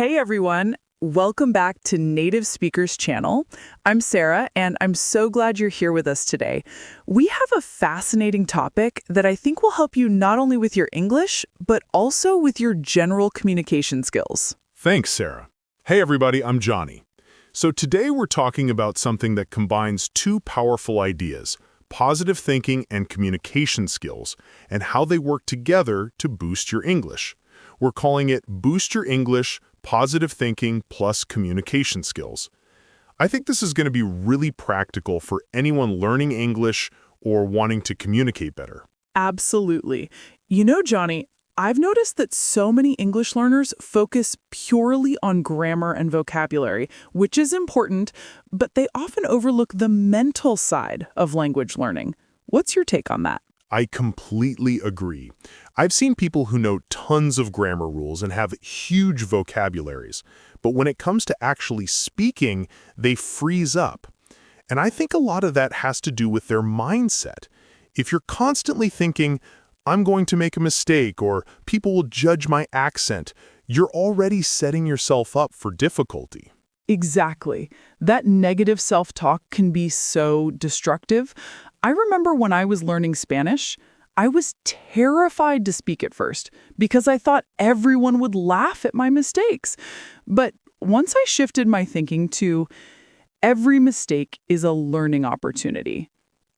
Hey everyone, welcome back to Native Speakers Channel. I'm Sarah, and I'm so glad you're here with us today. We have a fascinating topic that I think will help you not only with your English, but also with your general communication skills. Thanks, Sarah. Hey everybody, I'm Johnny. So today we're talking about something that combines two powerful ideas, positive thinking and communication skills, and how they work together to boost your English. We're calling it Boost Your English, Positive Thinking plus Communication Skills. I think this is going to be really practical for anyone learning English or wanting to communicate better. Absolutely. You know, Johnny, I've noticed that so many English learners focus purely on grammar and vocabulary, which is important, but they often overlook the mental side of language learning. What's your take on that? I completely agree. I've seen people who know tons of grammar rules and have huge vocabularies, but when it comes to actually speaking, they freeze up. And I think a lot of that has to do with their mindset. If you're constantly thinking, I'm going to make a mistake, or people will judge my accent, you're already setting yourself up for difficulty. Exactly. That negative self-talk can be so destructive. I remember when I was learning Spanish, I was terrified to speak at first because I thought everyone would laugh at my mistakes. But once I shifted my thinking to every mistake is a learning opportunity,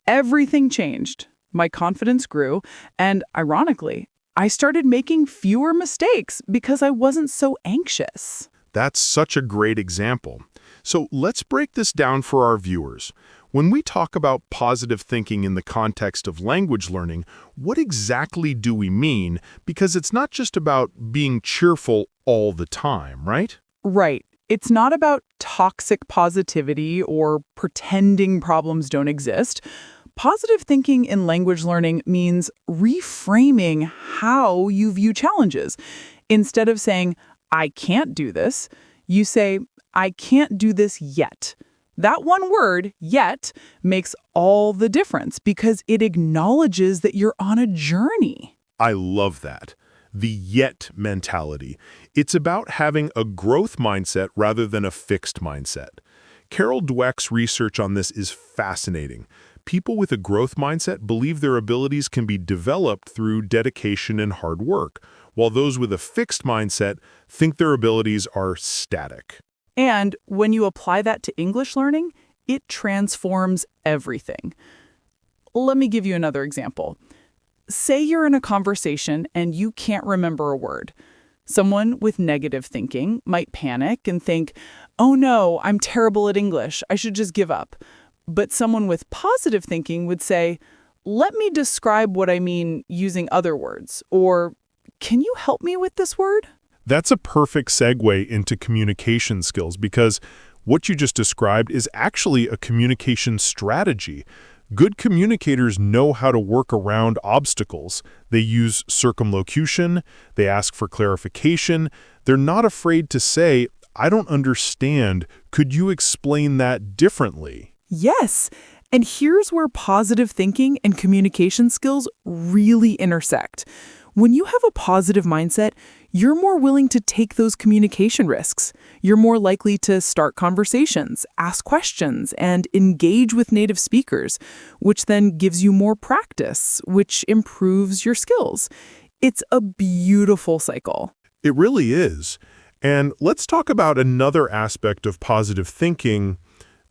everything changed. My confidence grew, and ironically, I started making fewer mistakes because I wasn't so anxious. That's such a great example. So let's break this down for our viewers. When we talk about positive thinking in the context of language learning, what exactly do we mean? Because it's not just about being cheerful all the time, right? Right. It's not about toxic positivity or pretending problems don't exist. Positive thinking in language learning means reframing how you view challenges. Instead of saying, I can't do this, you say, I can't do this yet. That one word, yet, makes all the difference because it acknowledges that you're on a journey. I love that. The yet mentality. It's about having a growth mindset rather than a fixed mindset. Carol Dweck's research on this is fascinating. People with a growth mindset believe their abilities can be developed through dedication and hard work, while those with a fixed mindset think their abilities are static. And when you apply that to English learning, it transforms everything. Let me give you another example. Say you're in a conversation and you can't remember a word. Someone with negative thinking might panic and think, oh no, I'm terrible at English, I should just give up. But someone with positive thinking would say, let me describe what I mean using other words, or can you help me with this word? That's a perfect segue into communication skills because what you just described is actually a communication strategy. Good communicators know how to work around obstacles. They use circumlocution, they ask for clarification. They're not afraid to say, I don't understand. Could you explain that differently? Yes. And here's where positive thinking and communication skills really intersect. When you have a positive mindset, you're more willing to take those communication risks. You're more likely to start conversations, ask questions, and engage with native speakers, which then gives you more practice, which improves your skills. It's a beautiful cycle. It really is. And let's talk about another aspect of positive thinking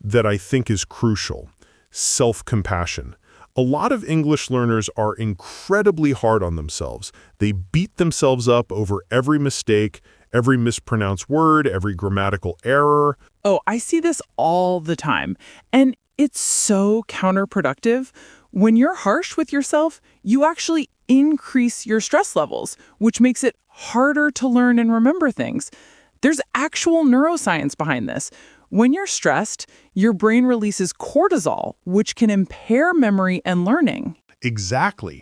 that I think is crucial: self-compassion. A lot of English learners are incredibly hard on themselves. They beat themselves up over every mistake, every mispronounced word, every grammatical error. Oh, I see this all the time. And it's so counterproductive. When you're harsh with yourself, you actually increase your stress levels, which makes it harder to learn and remember things. There's actual neuroscience behind this. When you're stressed, your brain releases cortisol, which can impair memory and learning. Exactly.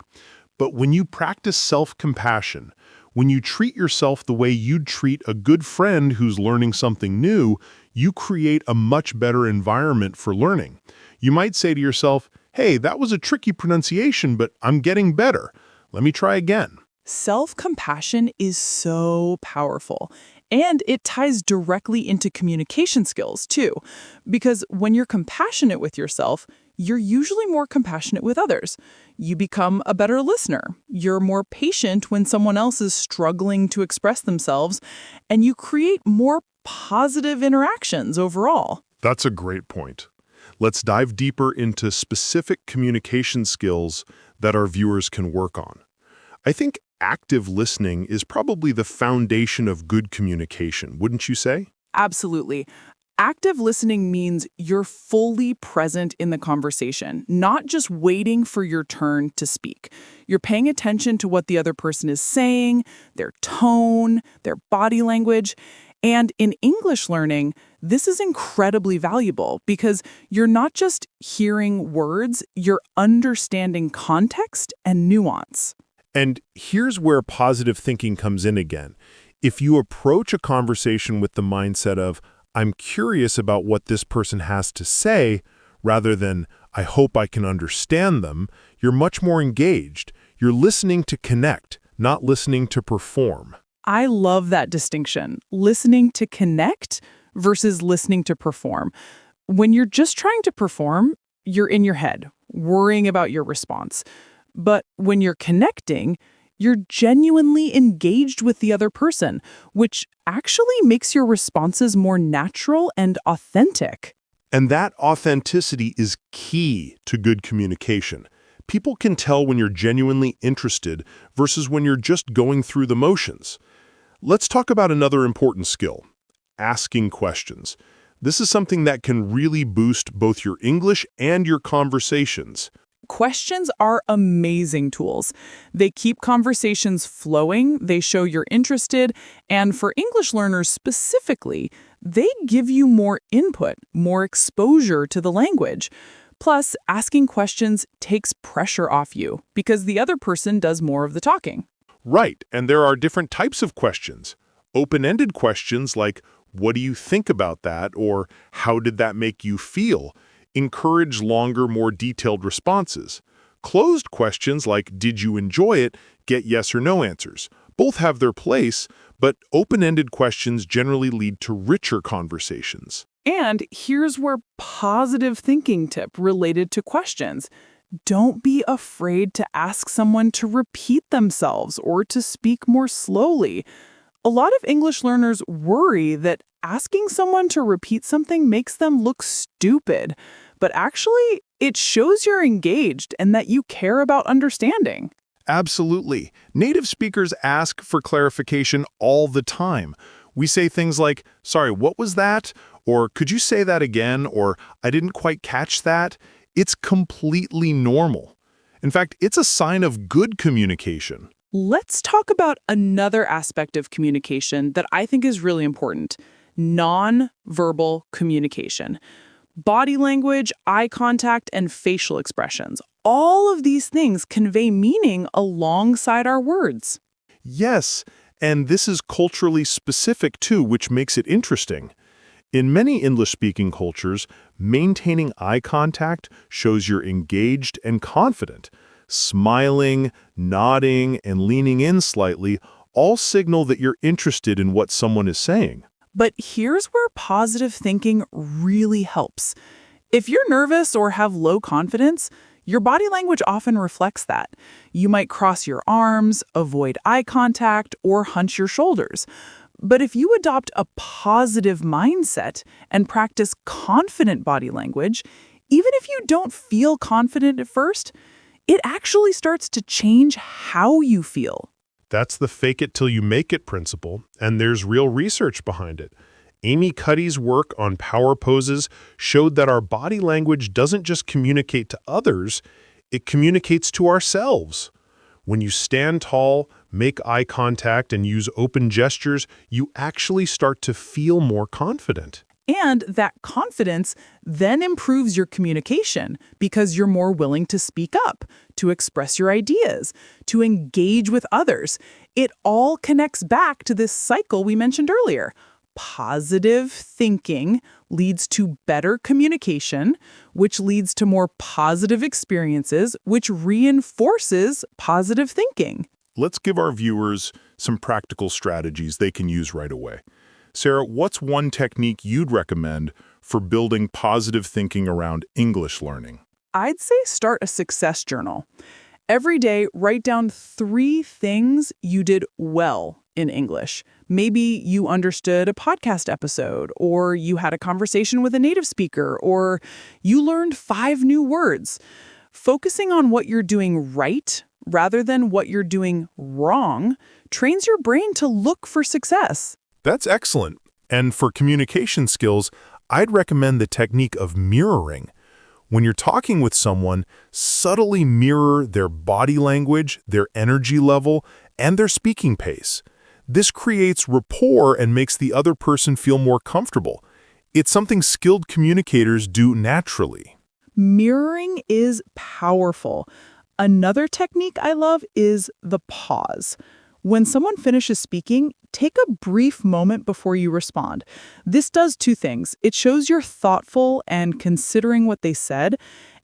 But when you practice self-compassion, when you treat yourself the way you'd treat a good friend who's learning something new, you create a much better environment for learning. You might say to yourself, hey, that was a tricky pronunciation, but I'm getting better. Let me try again. Self-compassion is so powerful. And it ties directly into communication skills, too. Because when you're compassionate with yourself, you're usually more compassionate with others. You become a better listener. You're more patient when someone else is struggling to express themselves, and you create more positive interactions overall. That's a great point. Let's dive deeper into specific communication skills that our viewers can work on. I think active listening is probably the foundation of good communication, wouldn't you say? Absolutely. Active listening means you're fully present in the conversation, not just waiting for your turn to speak. You're paying attention to what the other person is saying, their tone, their body language. And in English learning, this is incredibly valuable because you're not just hearing words, you're understanding context and nuance. And here's where positive thinking comes in again. If you approach a conversation with the mindset of, I'm curious about what this person has to say, rather than, I hope I can understand them, you're much more engaged. You're listening to connect, not listening to perform. I love that distinction, listening to connect versus listening to perform. When you're just trying to perform, you're in your head, worrying about your response. But when you're connecting, you're genuinely engaged with the other person, which actually makes your responses more natural and authentic. And that authenticity is key to good communication. People can tell when you're genuinely interested versus when you're just going through the motions. Let's talk about another important skill, asking questions. This is something that can really boost both your English and your conversations. Questions are amazing tools. They keep conversations flowing, they show you're interested, and for English learners specifically, they give you more input, more exposure to the language. Plus, asking questions takes pressure off you because the other person does more of the talking. Right, and there are different types of questions. Open-ended questions like, what do you think about that? Or how did that make you feel? Encourage longer, more detailed responses. Closed questions like, did you enjoy it? Get yes or no answers. Both have their place, but open-ended questions generally lead to richer conversations. And here's where positive thinking tip related to questions. Don't be afraid to ask someone to repeat themselves or to speak more slowly. A lot of English learners worry that asking someone to repeat something makes them look stupid, but actually, it shows you're engaged and that you care about understanding. Absolutely. Native speakers ask for clarification all the time. We say things like, sorry, what was that? Or could you say that again? Or I didn't quite catch that. It's completely normal. In fact, it's a sign of good communication. Let's talk about another aspect of communication that I think is really important: non-verbal communication. Body language, eye contact, and facial expressions. All of these things convey meaning alongside our words. Yes, and this is culturally specific too, which makes it interesting. In many English-speaking cultures, maintaining eye contact shows you're engaged and confident. Smiling, nodding, and leaning in slightly all signal that you're interested in what someone is saying. But here's where positive thinking really helps. If you're nervous or have low confidence, your body language often reflects that. You might cross your arms, avoid eye contact, or hunch your shoulders. But if you adopt a positive mindset and practice confident body language, even if you don't feel confident at first, it actually starts to change how you feel. That's the fake it till you make it principle, and there's real research behind it. Amy Cuddy's work on power poses showed that our body language doesn't just communicate to others, it communicates to ourselves. When you stand tall, make eye contact, and use open gestures, you actually start to feel more confident. And that confidence then improves your communication because you're more willing to speak up, to express your ideas, to engage with others. It all connects back to this cycle we mentioned earlier. Positive thinking leads to better communication, which leads to more positive experiences, which reinforces positive thinking. Let's give our viewers some practical strategies they can use right away. Sarah, what's one technique you'd recommend for building positive thinking around English learning? I'd say start a success journal. Every day, write down 3 things you did well in English. Maybe you understood a podcast episode, or you had a conversation with a native speaker, or you learned 5 new words. Focusing on what you're doing right rather than what you're doing wrong trains your brain to look for success. That's excellent. And for communication skills, I'd recommend the technique of mirroring. When you're talking with someone, subtly mirror their body language, their energy level, and their speaking pace. This creates rapport and makes the other person feel more comfortable. It's something skilled communicators do naturally. Mirroring is powerful. Another technique I love is the pause. When someone finishes speaking, take a brief moment before you respond. This does 2 things. It shows you're thoughtful and considering what they said,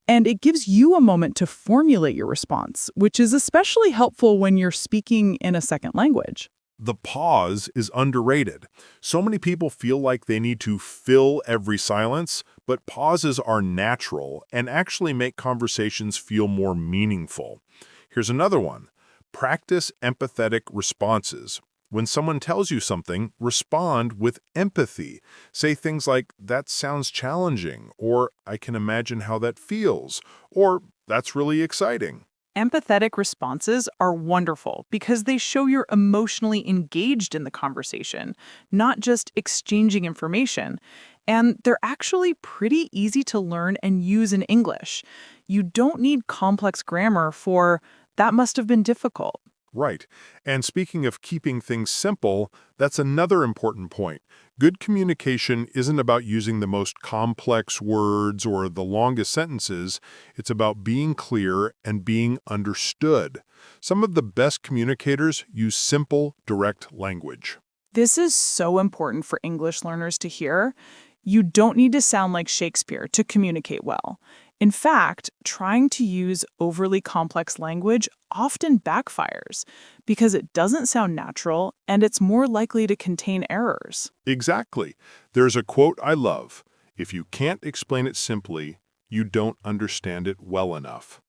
and it gives you a moment to formulate your response, which is especially helpful when you're speaking in a second language. The pause is underrated. So many people feel like they need to fill every silence, but pauses are natural and actually make conversations feel more meaningful. Here's another one. Practice empathetic responses. When someone tells you something, respond with empathy. Say things like, "That sounds challenging," or "I can imagine how that feels," or "That's really exciting." Empathetic responses are wonderful because they show you're emotionally engaged in the conversation, not just exchanging information. And they're actually pretty easy to learn and use in English. You don't need complex grammar for "that must have been difficult." Right. And speaking of keeping things simple, that's another important point. Good communication isn't about using the most complex words or the longest sentences. It's about being clear and being understood. Some of the best communicators use simple, direct language. This is so important for English learners to hear. You don't need to sound like Shakespeare to communicate well. In fact, trying to use overly complex language often backfires because it doesn't sound natural and it's more likely to contain errors. Exactly. There's a quote I love. If you can't explain it simply, you don't understand it well enough.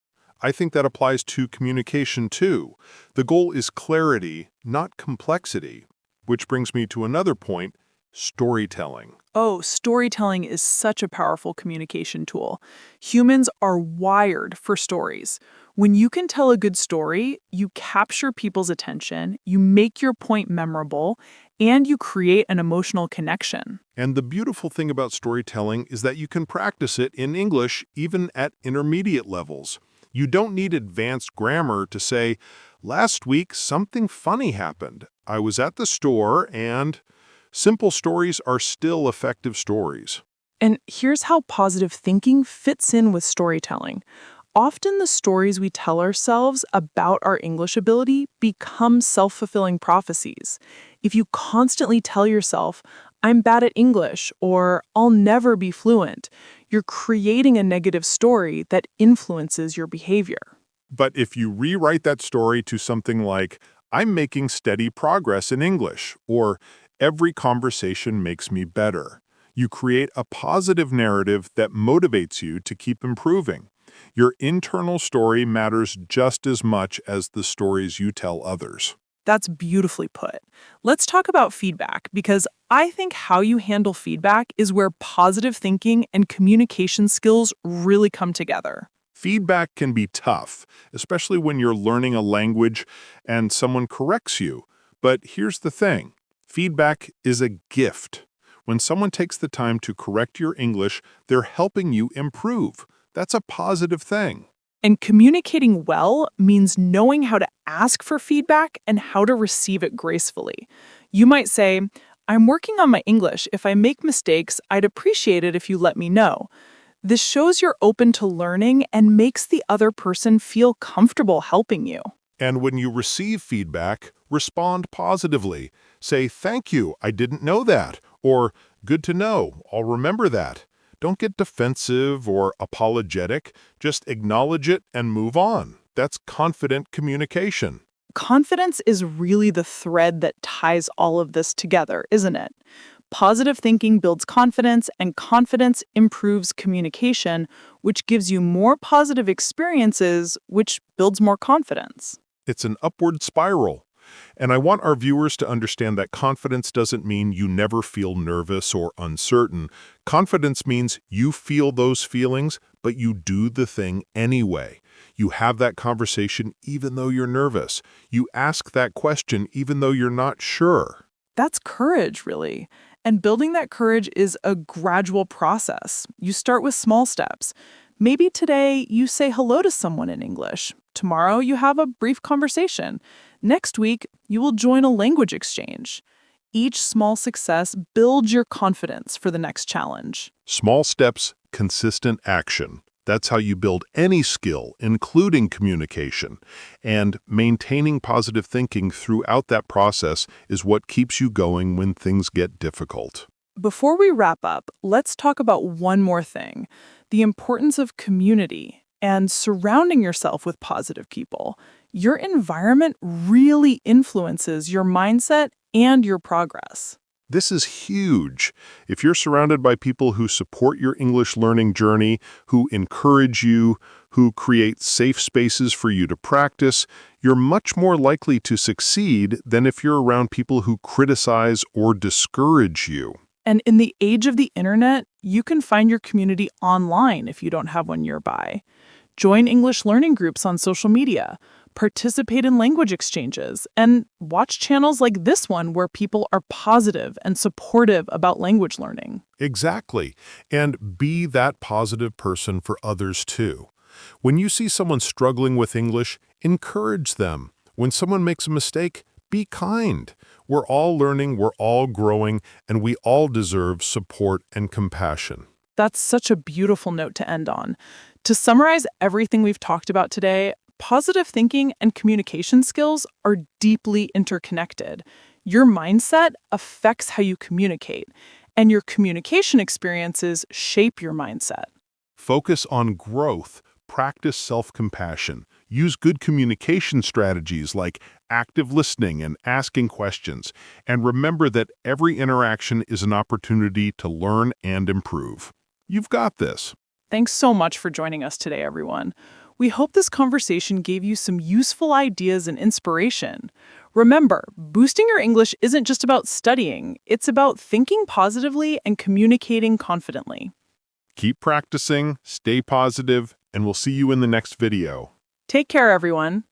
I think that applies to communication too. The goal is clarity, not complexity. Which brings me to another point, storytelling. Oh, storytelling is such a powerful communication tool. Humans are wired for stories. When you can tell a good story, you capture people's attention, you make your point memorable, and you create an emotional connection. And the beautiful thing about storytelling is that you can practice it in English even at intermediate levels. You don't need advanced grammar to say, "Last week something funny happened. I was at the store and..." Simple stories are still effective stories. And here's how positive thinking fits in with storytelling. Often the stories we tell ourselves about our English ability become self-fulfilling prophecies. If you constantly tell yourself, "I'm bad at English," or "I'll never be fluent," you're creating a negative story that influences your behavior. But if you rewrite that story to something like, "I'm making steady progress in English," or "Every conversation makes me better," you create a positive narrative that motivates you to keep improving. Your internal story matters just as much as the stories you tell others. That's beautifully put. Let's talk about feedback because I think how you handle feedback is where positive thinking and communication skills really come together. Feedback can be tough, especially when you're learning a language and someone corrects you. But here's the thing. Feedback is a gift. When someone takes the time to correct your English, they're helping you improve. That's a positive thing. And communicating well means knowing how to ask for feedback and how to receive it gracefully. You might say, "I'm working on my English. If I make mistakes, I'd appreciate it if you let me know." This shows you're open to learning and makes the other person feel comfortable helping you. And when you receive feedback, respond positively. Say, "Thank you, I didn't know that," or "Good to know, I'll remember that." Don't get defensive or apologetic. Just acknowledge it and move on. That's confident communication. confidence is really the thread that ties all of this together, isn't it? Positive thinking builds confidence, and confidence improves communication, which gives you more positive experiences, which builds more confidence. It's an upward spiral. And I want our viewers to understand that confidence doesn't mean you never feel nervous or uncertain. Confidence means you feel those feelings, but you do the thing anyway. You have that conversation even though you're nervous. You ask that question even though you're not sure. That's courage, really. And building that courage is a gradual process. You start with small steps. Maybe today you say hello to someone in English. Tomorrow you have a brief conversation. Next week, you will join a language exchange. Each small success builds your confidence for the next challenge. Small steps, consistent action. That's how you build any skill, including communication. And maintaining positive thinking throughout that process is what keeps you going when things get difficult. Before we wrap up, let's talk about one more thing: the importance of community and surrounding yourself with positive people. Your environment really influences your mindset and your progress. This is huge. If you're surrounded by people who support your English learning journey, who encourage you, who create safe spaces for you to practice, you're much more likely to succeed than if you're around people who criticize or discourage you. And in the age of the internet, you can find your community online if you don't have one nearby. Join English learning groups on social media, participate in language exchanges, and watch channels like this one where people are positive and supportive about language learning. Exactly. And be that positive person for others too. When you see someone struggling with English, encourage them. When someone makes a mistake, be kind. We're all learning, we're all growing, and we all deserve support and compassion. That's such a beautiful note to end on. To summarize everything we've talked about today, positive thinking and communication skills are deeply interconnected. Your mindset affects how you communicate, and your communication experiences shape your mindset. Focus on growth. Practice self-compassion. Use good communication strategies like active listening and asking questions. And remember that every interaction is an opportunity to learn and improve. You've got this. Thanks so much for joining us today, everyone. We hope this conversation gave you some useful ideas and inspiration. Remember, boosting your English isn't just about studying, it's about thinking positively and communicating confidently. Keep practicing, stay positive, and we'll see you in the next video. Take care, everyone.